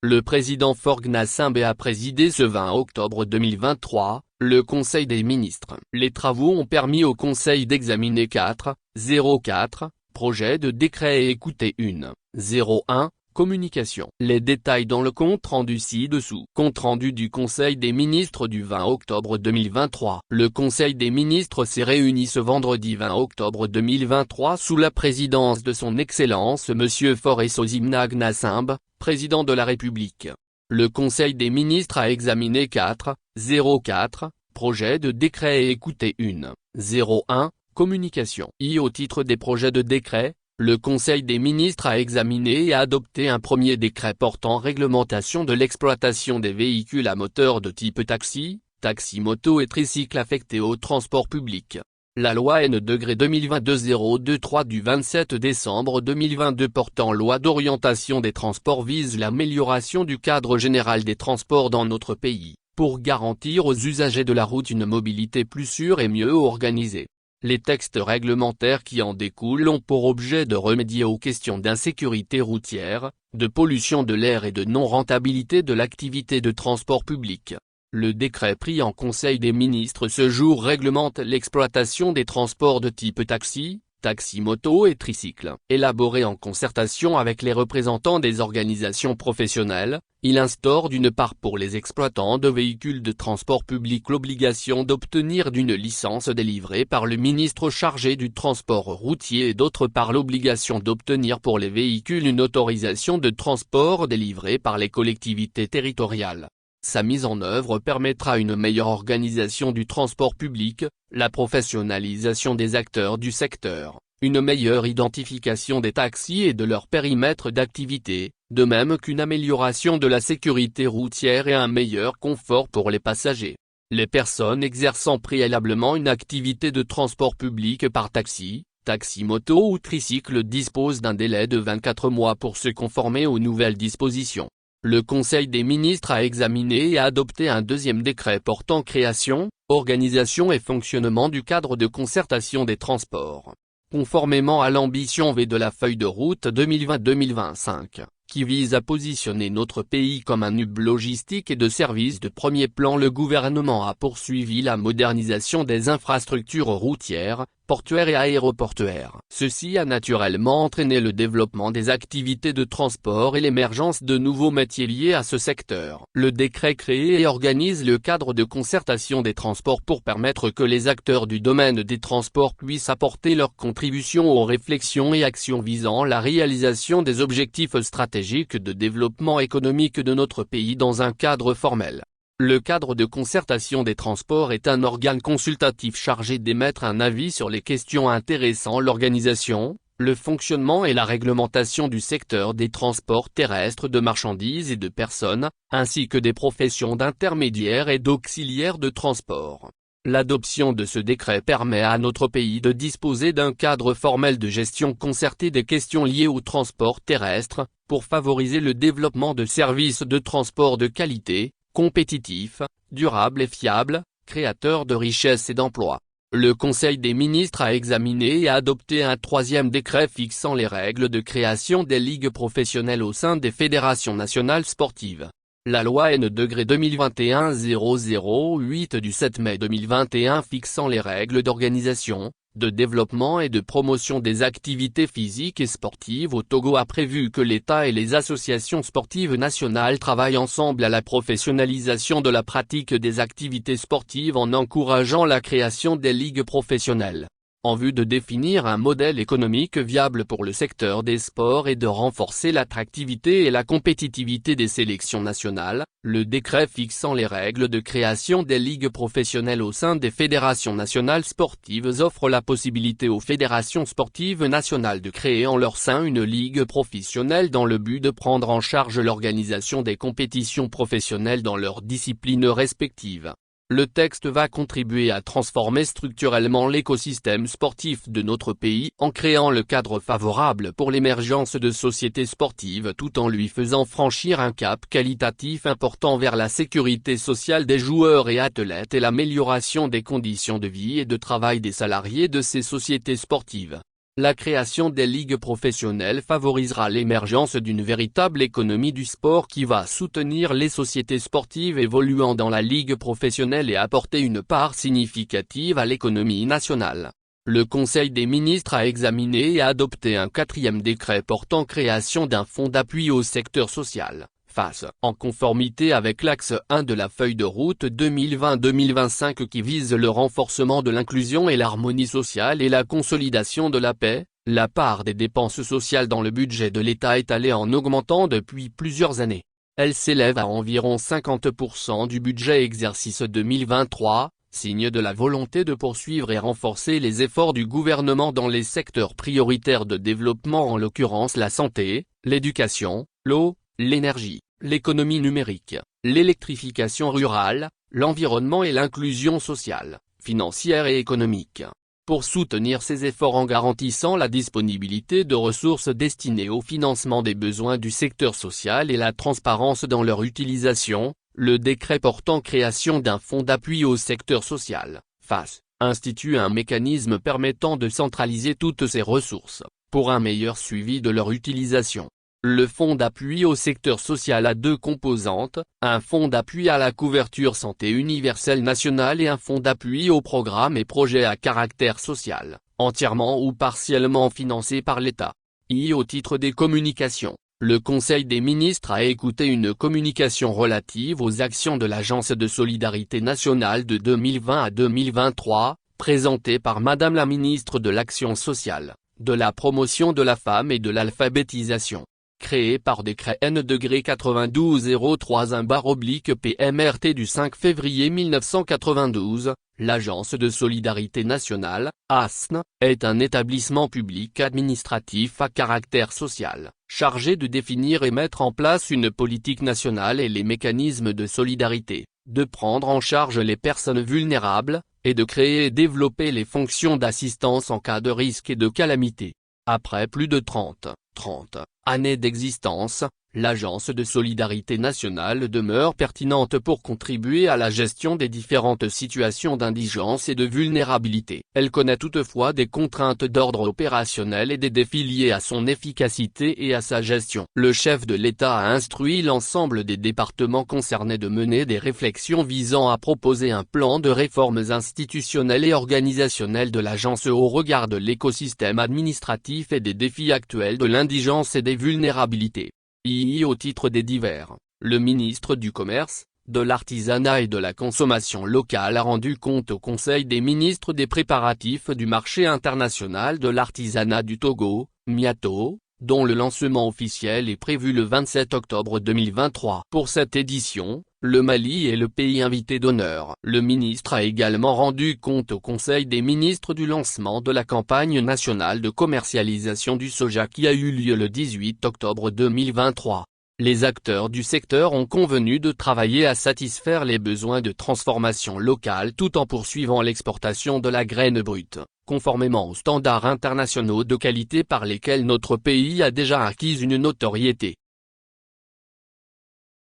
Le président Faure Gnassingbé a présidé ce 20 octobre 2023, le Conseil des ministres. Les travaux ont permis au Conseil d'examiner 4.04 projets de décret et écouter 1.01 communication. Les détails dans le compte-rendu ci-dessous. Compte-rendu du Conseil des ministres du 20 octobre 2023. Le Conseil des ministres s'est réuni ce vendredi 20 octobre 2023 sous la présidence de son Excellence Monsieur Faure Essosimna Gnassingbé, président de la République. Le Conseil des ministres a examiné 4.04 projets de décret et écouté 1.01 communication. Au titre des projets de décret, le Conseil des ministres a examiné et adopté un premier décret portant réglementation de l'exploitation des véhicules à moteur de type taxi, taxi-moto et tricycle affectés au transport public. La loi N-2022-023 du 27 décembre 2022 portant loi d'orientation des transports vise l'amélioration du cadre général des transports dans notre pays, pour garantir aux usagers de la route une mobilité plus sûre et mieux organisée. Les textes réglementaires qui en découlent ont pour objet de remédier aux questions d'insécurité routière, de pollution de l'air et de non-rentabilité de l'activité de transport public. Le décret pris en Conseil des ministres ce jour réglemente l'exploitation des transports de type taxi, taxi-moto et tricycle. Élaboré en concertation avec les représentants des organisations professionnelles, il instaure d'une part pour les exploitants de véhicules de transport public l'obligation d'obtenir d'une licence délivrée par le ministre chargé du transport routier et d'autre part l'obligation d'obtenir pour les véhicules une autorisation de transport délivrée par les collectivités territoriales. Sa mise en œuvre permettra une meilleure organisation du transport public, la professionnalisation des acteurs du secteur, une meilleure identification des taxis et de leur périmètre d'activité, de même qu'une amélioration de la sécurité routière et un meilleur confort pour les passagers. Les personnes exerçant préalablement une activité de transport public par taxi, taxi-moto ou tricycle disposent d'un délai de 24 mois pour se conformer aux nouvelles dispositions. Le Conseil des ministres a examiné et adopté un deuxième décret portant création, organisation et fonctionnement du cadre de concertation des transports. Conformément à l'ambition V de la feuille de route 2020-2025, qui vise à positionner notre pays comme un hub logistique et de services de premier plan, le gouvernement a poursuivi la modernisation des infrastructures routières, portuaires et aéroportuaires. Ceci a naturellement entraîné le développement des activités de transport et l'émergence de nouveaux métiers liés à ce secteur. Le décret crée et organise le cadre de concertation des transports pour permettre que les acteurs du domaine des transports puissent apporter leur contribution aux réflexions et actions visant la réalisation des objectifs stratégiques de développement économique de notre pays dans un cadre formel. Le cadre de concertation des transports est un organe consultatif chargé d'émettre un avis sur les questions intéressant l'organisation, le fonctionnement et la réglementation du secteur des transports terrestres de marchandises et de personnes, ainsi que des professions d'intermédiaires et d'auxiliaires de transport. L'adoption de ce décret permet à notre pays de disposer d'un cadre formel de gestion concertée des questions liées au transport terrestre, pour favoriser le développement de services de transport de qualité, compétitifs, durables et fiables, créateurs de richesses et d'emplois. Le Conseil des ministres a examiné et adopté un troisième décret fixant les règles de création des ligues professionnelles au sein des fédérations nationales sportives. La loi N-2021-008 du 7 mai 2021 fixant les règles d'organisation, de développement et de promotion des activités physiques et sportives au Togo a prévu que l'État et les associations sportives nationales travaillent ensemble à la professionnalisation de la pratique des activités sportives en encourageant la création des ligues professionnelles. En vue de définir un modèle économique viable pour le secteur des sports et de renforcer l'attractivité et la compétitivité des sélections nationales, le décret fixant les règles de création des ligues professionnelles au sein des fédérations nationales sportives offre la possibilité aux fédérations sportives nationales de créer en leur sein une ligue professionnelle dans le but de prendre en charge l'organisation des compétitions professionnelles dans leurs disciplines respectives. Le texte va contribuer à transformer structurellement l'écosystème sportif de notre pays en créant le cadre favorable pour l'émergence de sociétés sportives tout en lui faisant franchir un cap qualitatif important vers la sécurité sociale des joueurs et athlètes et l'amélioration des conditions de vie et de travail des salariés de ces sociétés sportives. La création des ligues professionnelles favorisera l'émergence d'une véritable économie du sport qui va soutenir les sociétés sportives évoluant dans la ligue professionnelle et apporter une part significative à l'économie nationale. Le Conseil des ministres a examiné et adopté un 4e décret portant création d'un fonds d'appui au secteur social, FAS, en conformité avec l'axe 1 de la feuille de route 2020-2025 qui vise le renforcement de l'inclusion et l'harmonie sociale et la consolidation de la paix. La part des dépenses sociales dans le budget de l'État est allée en augmentant depuis plusieurs années. Elle s'élève à environ 50% du budget exercice 2023, signe de la volonté de poursuivre et renforcer les efforts du gouvernement dans les secteurs prioritaires de développement, en l'occurrence la santé, l'éducation, l'eau, l'énergie, l'économie numérique, l'électrification rurale, l'environnement et l'inclusion sociale, financière et économique. Pour soutenir ces efforts en garantissant la disponibilité de ressources destinées au financement des besoins du secteur social et la transparence dans leur utilisation, le décret portant création d'un fonds d'appui au secteur social, FAS, institue un mécanisme permettant de centraliser toutes ces ressources, pour un meilleur suivi de leur utilisation. Le fonds d'appui au secteur social a 2 composantes, un fonds d'appui à la couverture santé universelle nationale et un fonds d'appui aux programmes et projets à caractère social, entièrement ou partiellement financés par l'État. Au titre des communications, le Conseil des ministres a écouté une communication relative aux actions de l'Agence de solidarité nationale de 2020 à 2023, présentée par Madame la ministre de l'Action sociale, de la promotion de la femme et de l'alphabétisation. Créée par décret N-92-031-PMRT du 5 février 1992, l'Agence de solidarité nationale, ASN, est un établissement public administratif à caractère social, chargé de définir et mettre en place une politique nationale et les mécanismes de solidarité, de prendre en charge les personnes vulnérables, et de créer et développer les fonctions d'assistance en cas de risque et de calamité. Après plus de 30 années d'existence, l'Agence de solidarité nationale demeure pertinente pour contribuer à la gestion des différentes situations d'indigence et de vulnérabilité. Elle connaît toutefois des contraintes d'ordre opérationnel et des défis liés à son efficacité et à sa gestion. Le chef de l'État a instruit l'ensemble des départements concernés de mener des réflexions visant à proposer un plan de réformes institutionnelles et organisationnelles de l'agence au regard de l'écosystème administratif et des défis actuels de l'indigence et des vulnérabilités. Au titre des divers, le ministre du Commerce, de l'Artisanat et de la Consommation locale a rendu compte au Conseil des ministres des préparatifs du marché international de l'artisanat du Togo, MIATO, dont le lancement officiel est prévu le 27 octobre 2023. Pour cette édition, le Mali est le pays invité d'honneur. Le ministre a également rendu compte au Conseil des ministres du lancement de la campagne nationale de commercialisation du soja qui a eu lieu le 18 octobre 2023. Les acteurs du secteur ont convenu de travailler à satisfaire les besoins de transformation locale tout en poursuivant l'exportation de la graine brute, conformément aux standards internationaux de qualité par lesquels notre pays a déjà acquis une notoriété.